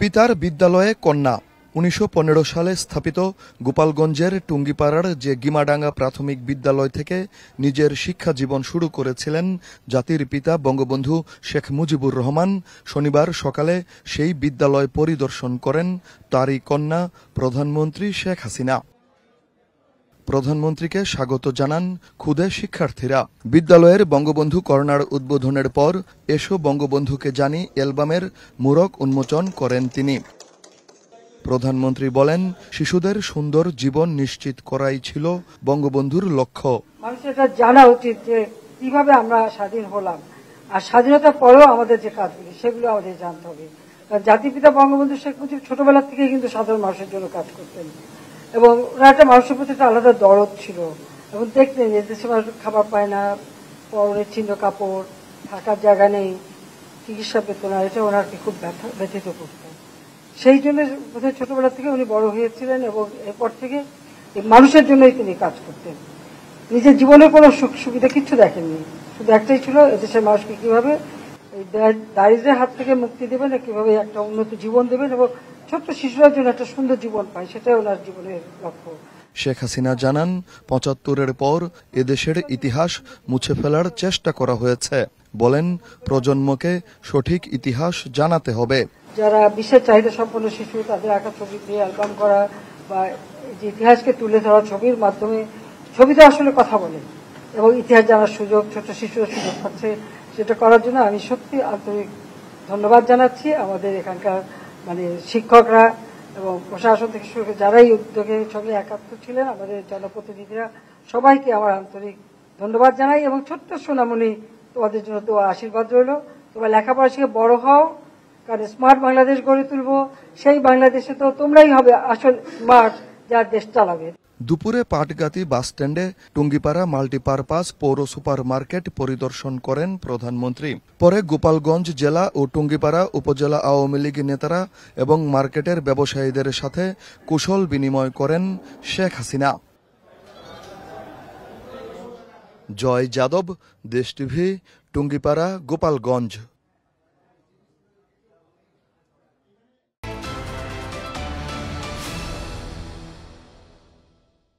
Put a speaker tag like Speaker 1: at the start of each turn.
Speaker 1: পিতার বিদ্যালয়ে কন্যা। ১৯১৫ সালে স্থাপিত গোপালগঞ্জের টুঙ্গিপাড়ার যে গিমাডাঙ্গা প্রাথমিক বিদ্যালয় থেকে নিজের শিক্ষা জীবন শুরু করেছিলেন জাতির পিতা বঙ্গবন্ধু শেখ মুজিবুর রহমান, শনিবার সকালে সেই বিদ্যালয় পরিদর্শন করেন তারই কন্যা প্রধানমন্ত্রী শেখ হাসিনা। প্রধানমন্ত্রীকে স্বাগত জানান ক্ষুদে শিক্ষার্থীরা। বিদ্যালয়ের বঙ্গবন্ধু কর্নার উদ্বোধনের পর এসো বঙ্গবন্ধুকে জানি অ্যালবামের মোড়ক উন্মোচন করেন তিনি। প্রধানমন্ত্রী বলেন, শিশুদের সুন্দর জীবন নিশ্চিত করাই ছিল বঙ্গবন্ধুর লক্ষ্য।
Speaker 2: মানুষের এটা জানা উচিত যে কিভাবে আমরা স্বাধীন হলাম, আর স্বাধীনতার পরেও আমাদের যে কাজগুলি সেগুলো আমাদের জানতে হবে। কারণ জাতির পিতা বঙ্গবন্ধু শেখ মুজিব ছোটবেলা থেকে কিন্তু সাধারণ মানুষের জন্য কাজ করতেন, এবং ওনার একটা মানুষের প্রতি একটা আলাদা দরদ ছিল। এবং দেখতেন যে দেশে মানুষ খাবার পায় না, পরনের ছিন্ন কাপড়, থাকার জায়গা নেই, চিকিৎসা পেত না, এটা ওনাকে খুব ব্যথিত করত। সেই জন্য বোধহয় ছোটবেলা থেকে উনি বড় হয়েছিলেন, এবং এরপর থেকে মানুষের জন্যই তিনি কাজ করতেন। নিজের জীবনে কোনো সুখ সুবিধা কিছু দেখেননি, শুধু একটাই ছিল এদেশের মানুষকে কিভাবে এই দারিদ্র্যের হাত থেকে মুক্তি দেবেন, কিভাবে একটা উন্নত জীবন দেবেন এবং ছোট্ট শিশুরা জন্য একটা সুন্দর জীবন পায়, সেটাই ওনার জীবনের লক্ষ্য।
Speaker 1: শেখ হাসিনা জানান, ৭৫-এর পর এদেশের ইতিহাস মুছে ফেলার চেষ্টা করা হয়েছে। বলেন, প্রজন্মকে সঠিক ইতিহাস জানাতে হবে।
Speaker 2: যারা বিশেষ চাহিদা সম্পন্ন শিশু, তাদের আঁকা ছবি দিয়ে অ্যালবাম করা বা যে ইতিহাসকে তুলে ধরা ছবির মাধ্যমে, ছবিতে আসলে কথা বলে এবং ইতিহাস জানার সুযোগ ছোট শিশুরা সুযোগ পাচ্ছে, সেটা করার জন্য আমি সত্যি আন্তরিক ধন্যবাদ জানাচ্ছি আমাদের এখানকার শিক্ষকরা এবং প্রশাসন থেকে শুরু করে যারা এই উদ্যোগের সঙ্গে একাত্ম ছিলেন, আমাদের জনপ্রতিনিধিরা, সবাইকে আমার আন্তরিক ধন্যবাদ জানাই। এবং ছোট্ট সোনামণি, তোমাদের জন্য তো আশীর্বাদ রইল, তোমরা লেখাপড়া শিখে বড় হও, কারণ স্মার্ট বাংলাদেশ গড়ে তুলবো। সেই বাংলাদেশে তো তোমরাই হবে আসল স্মার্ট, যার দেশ চালাবে।
Speaker 1: দুপুরে পাটগাতি বাসস্ট্যান্ডে টুঙ্গিপাড়া মাল্টিপারপাস পৌর সুপার মার্কেট পরিদর্শন করেন প্রধানমন্ত্রী। পরে গোপালগঞ্জ জেলা ও টুঙ্গিপাড়া উপজেলা আওয়ামী লীগ নেতারা এবং মার্কেটের ব্যবসায়ীদের সাথে কুশল বিনিময় করেন শেখ হাসিনা। জয় যাদব, দেশ টিভি, টুঙ্গিপাড়া, গোপালগঞ্জ।